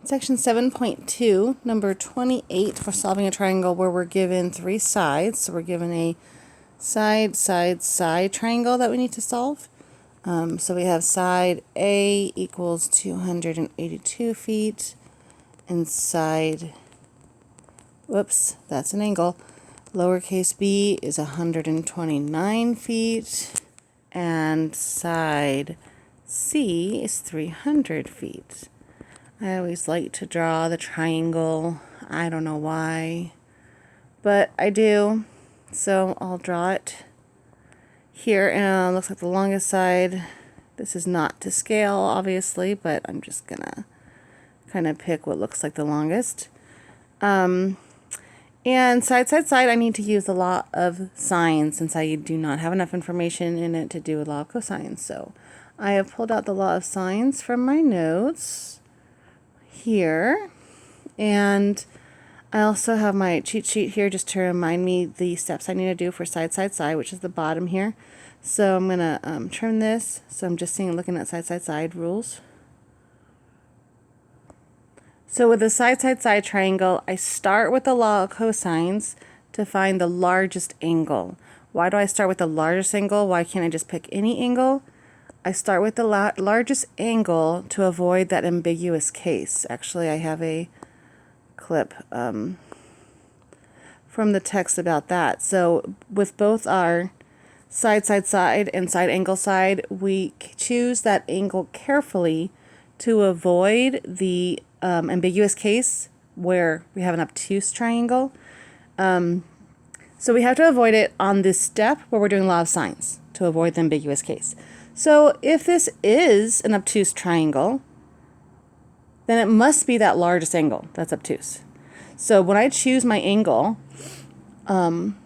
Section 7.2, number 28, for solving a triangle where we're given three sides. So we're given a side, side, side triangle that we need to solve. So we have side A equals 282 feet, and side, whoops, that's an angle, lowercase b is 129 feet, and side C is 300 feet. I always like to draw the triangle. I don't know why, but I do. So I'll draw it here, and looks like the longest side. This is not to scale, obviously, but I'm just gonna kind of pick what looks like the longest. And side, side, side, I need to use the law of sines since I do not have enough information in it to do a law of cosines. So I have pulled out the law of sines from my notes here, and I also have my cheat sheet here just to remind me the steps I need to do for side, side, side, which is the bottom here. So I'm gonna trim this. So I'm just looking at side, side, side rules. So with the side, side, side triangle, I start with the law of cosines to find the largest angle. Why do I start with the largest angle? Why can't I just pick any angle? I start with the largest angle to avoid that ambiguous case. Actually, I have a clip from the text about that. So with both our side, side, side and side angle side, we choose that angle carefully to avoid the ambiguous case where we have an obtuse triangle. So we have to avoid it on this step where we're doing law of sines to avoid the ambiguous case. So if this is an obtuse triangle, then it must be that largest angle that's obtuse. So when I choose my angle, I'm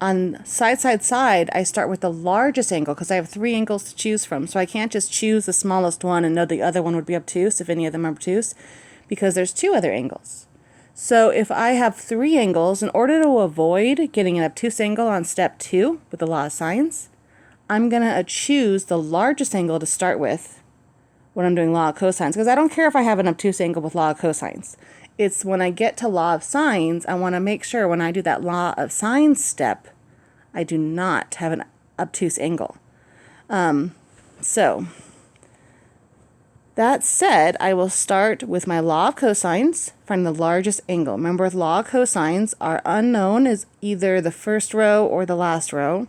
on side, side, side, I start with the largest angle because I have three angles to choose from. So I can't just choose the smallest one and know the other one would be obtuse if any of them are obtuse, because there's two other angles. So if I have three angles, in order to avoid getting an obtuse angle on step 2 with the law of sines, I'm going to choose the largest angle to start with when I'm doing law of cosines, because I don't care if I have an obtuse angle with law of cosines. It's when I get to law of sines, I want to make sure when I do that law of sines step, I do not have an obtuse angle. So that said, I will start with my law of cosines, find the largest angle. Remember, with law of cosines, our unknown is either the first row or the last row.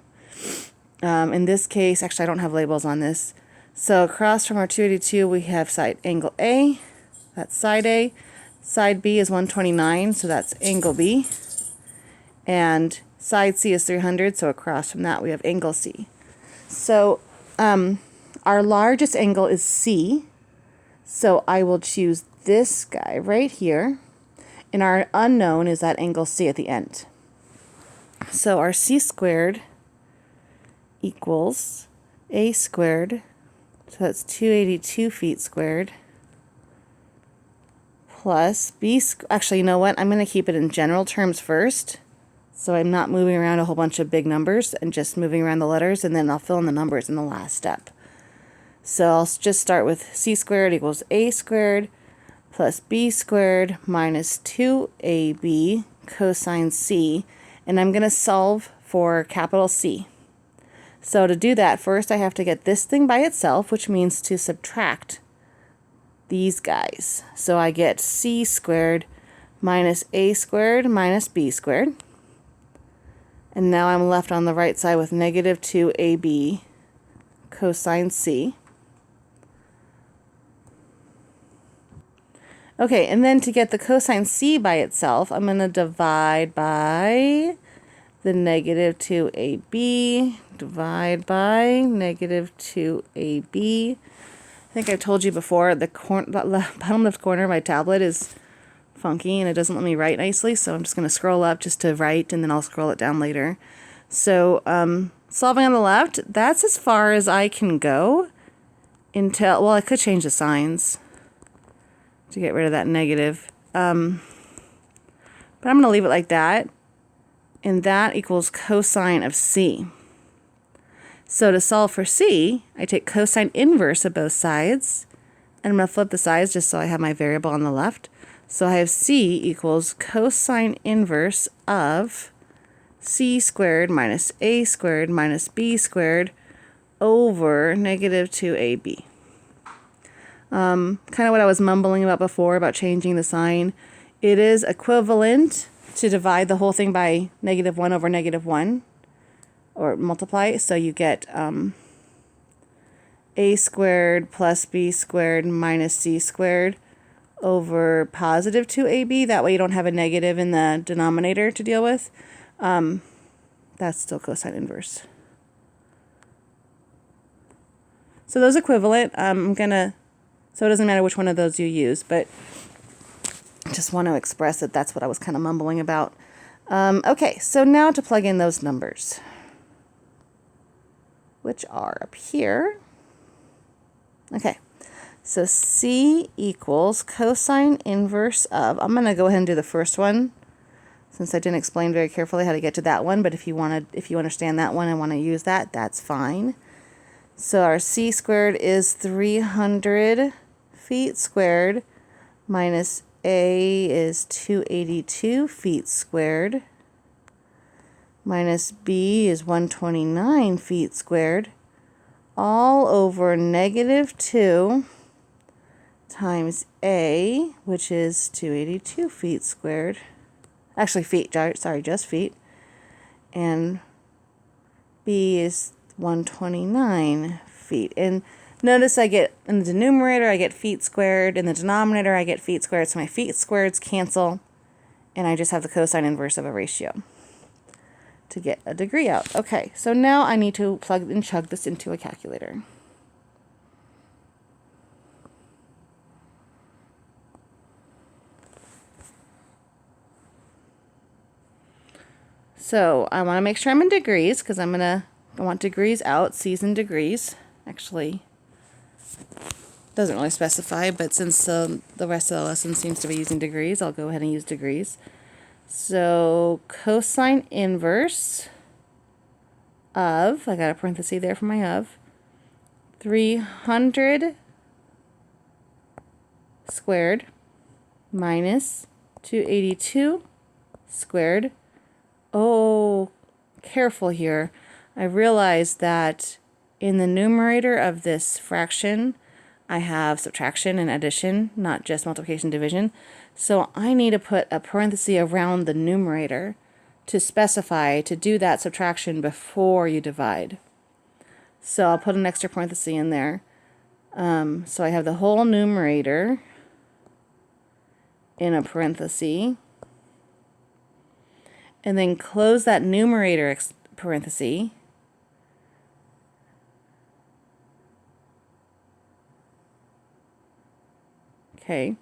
In this case, actually, I don't have labels on this. So across from our 282, we have side angle A. That's side A. Side B is 129, so that's angle B. And side C is 300, so across from that, we have angle C. So our largest angle is C. So I will choose this guy right here. And our unknown is that angle C at the end. So our C squared equals A squared, so that's 282 feet squared, plus B, actually, you know what, I'm going to keep it in general terms first, so I'm not moving around a whole bunch of big numbers and just moving around the letters, and then I'll fill in the numbers in the last step. So I'll just start with C squared equals A squared plus B squared minus 2AB cosine C, and I'm going to solve for capital C. So to do that, first I have to get this thing by itself, which means to subtract these guys. So I get C squared minus A squared minus B squared. And now I'm left on the right side with negative 2AB cosine C. Okay, and then to get the cosine C by itself, I'm going to divide by the negative 2AB, divide by negative 2AB. I think I've told you before, the bottom left corner of my tablet is funky and it doesn't let me write nicely, so I'm just going to scroll up just to write, and then I'll scroll it down later. So solving on the left, that's as far as I can go until, well, I could change the signs to get rid of that negative. But I'm going to leave it like that. And that equals cosine of C. So to solve for C, I take cosine inverse of both sides. And I'm going to flip the sides just so I have my variable on the left. So I have c equals cosine inverse of c squared minus a squared minus b squared over negative 2ab. Kind of what I was mumbling about before about changing the sign. It is equivalent to divide the whole thing by negative 1 over negative 1, or multiply. So you get a squared plus b squared minus c squared over positive 2ab. That way you don't have a negative in the denominator to deal with. That's still cosine inverse. So those equivalent. So it doesn't matter which one of those you use, but I just want to express that that's what I was kind of mumbling about. Okay, so now to plug in those numbers, which are up here. Okay, so c equals cosine inverse of, I'm going to go ahead and do the first one, since I didn't explain very carefully how to get to that one, but if you understand that one and want to use that, that's fine. So our c squared is 300 feet squared minus a is 282 feet squared minus b is 129 feet squared, all over negative 2 times a, which is 282 feet squared. Actually, feet, sorry, just feet. And b is 129 feet. And notice I get, in the numerator, I get feet squared. In the denominator, I get feet squared. So my feet squareds cancel. And I just have the cosine inverse of a ratio to get a degree out. Okay, so now I need to plug and chug this into a calculator. So I want to make sure I'm in degrees because I want degrees out, C's in degrees. Actually, doesn't really specify, but since the rest of the lesson seems to be using degrees, I'll go ahead and use degrees. So cosine inverse of, I got a parenthesis there for my of, 300 squared minus 282 squared. Oh, careful here. I realized that in the numerator of this fraction, I have subtraction and addition, not just multiplication and division. So I need to put a parenthesis around the numerator to specify to do that subtraction before you divide. So I'll put an extra parenthesis in there. So I have the whole numerator in a parenthesis. And then close that numerator parenthesis. Okay.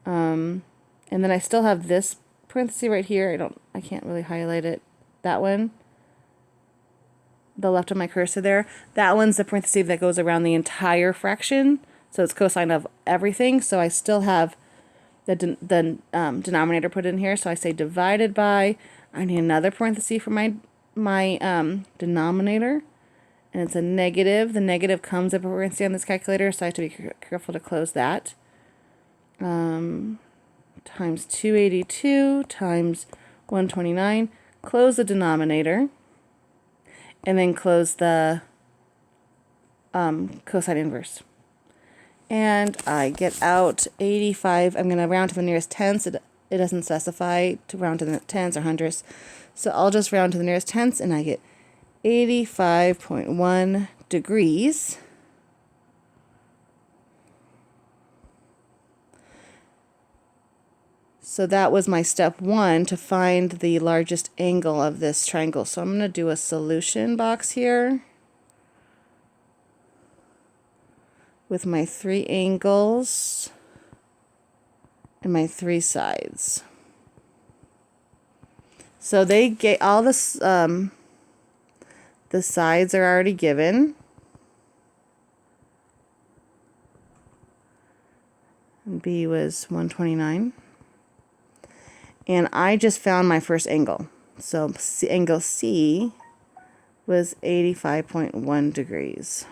And then I still have this parenthesis right here. I can't really highlight it. That one. The left of my cursor there. That one's the parenthesis that goes around the entire fraction. So it's cosine of everything. So I still have the denominator put in here. So I say divided by, I need another parenthesis for my denominator. And it's a negative. The negative comes up a parenthesis on this calculator, so I have to be careful to close that. Times 282 times 129. Close the denominator. And then close the cosine inverse. And I get out 85. I'm going to round to the nearest tenths. It doesn't specify to round to the tenths or hundredths. So I'll just round to the nearest tenths, and I get 85.1 degrees. So that was my step one to find the largest angle of this triangle. So I'm going to do a solution box here with my 3 angles and my 3 sides. So they get all this, the sides are already given. And B was 129. And I just found my first angle. So angle C was 85.1 degrees.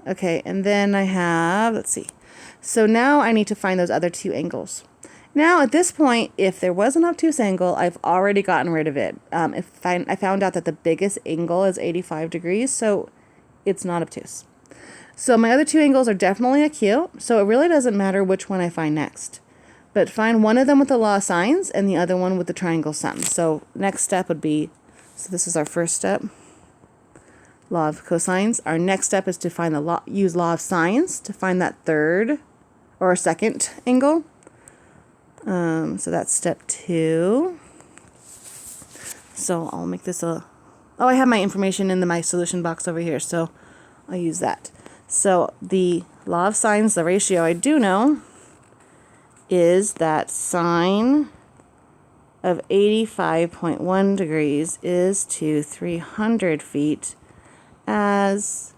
Okay, and then I have, let's see. So now I need to find those other two angles. Now at this point, if there was an obtuse angle, I've already gotten rid of it. I found out that the biggest angle is 85 degrees, so it's not obtuse. So my other two angles are definitely acute, so it really doesn't matter which one I find next. But find one of them with the law of sines and the other one with the triangle sum. So next step would be, so this is our first step, law of cosines. Our next step is to find use law of sines to find that third or second angle. So that's step 2. So I'll make this oh, I have my information in my solution box over here, so I'll use that. So the law of sines, the ratio I do know, is that sine of 85.1 degrees is to 300 feet as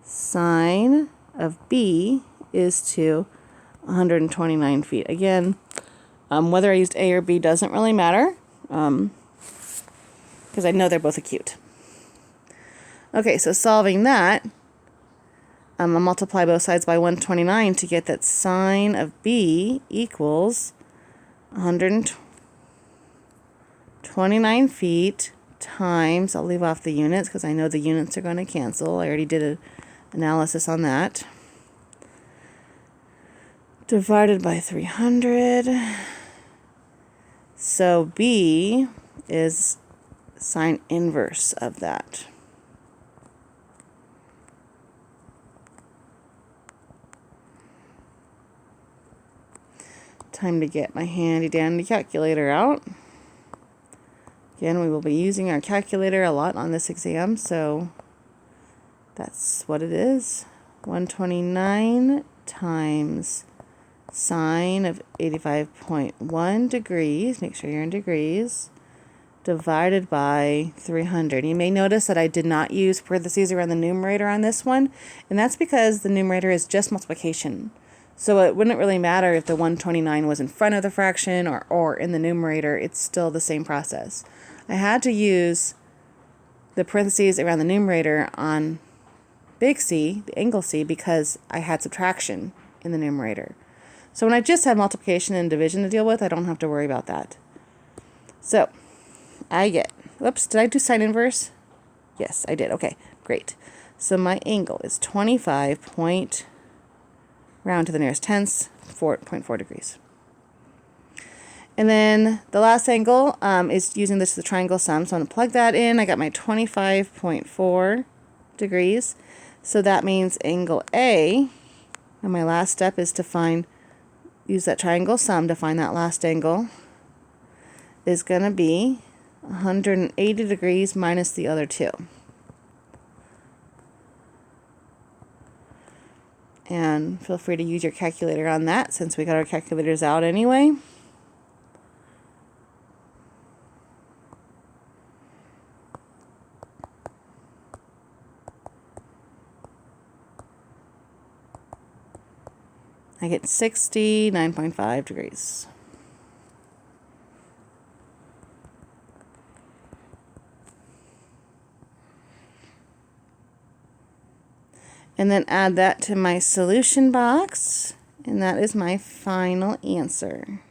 sine of B is to 129 feet. Again, whether I used A or B doesn't really matter, because I know they're both acute. Okay, so solving that, I'll multiply both sides by 129 to get that sine of B equals 129 feet times, I'll leave off the units because I know the units are going to cancel. I already did an analysis on that. Divided by 300. So B is sine inverse of that. Time to get my handy dandy calculator out. Again, we will be using our calculator a lot on this exam, so that's what it is. 129 times sine of 85.1 degrees, make sure you're in degrees, divided by 300. You may notice that I did not use parentheses around the numerator on this one, and that's because the numerator is just multiplication. So it wouldn't really matter if the 129 was in front of the fraction or in the numerator. It's still the same process. I had to use the parentheses around the numerator on big C, the angle C, because I had subtraction in the numerator. So when I just have multiplication and division to deal with, I don't have to worry about that. So I get, whoops, did I do sine inverse? Yes, I did. Okay, great. So my angle is 25 round to the nearest tenths, 4.4 degrees. And then the last angle is using the triangle sum. So I'm going to plug that in. I got my 25.4 degrees. So that means angle A, and my last step is to use that triangle sum to find that last angle, is going to be 180 degrees minus the other two. And feel free to use your calculator on that since we got our calculators out anyway. I get 69.5 degrees. And then add that to my solution box, and that is my final answer.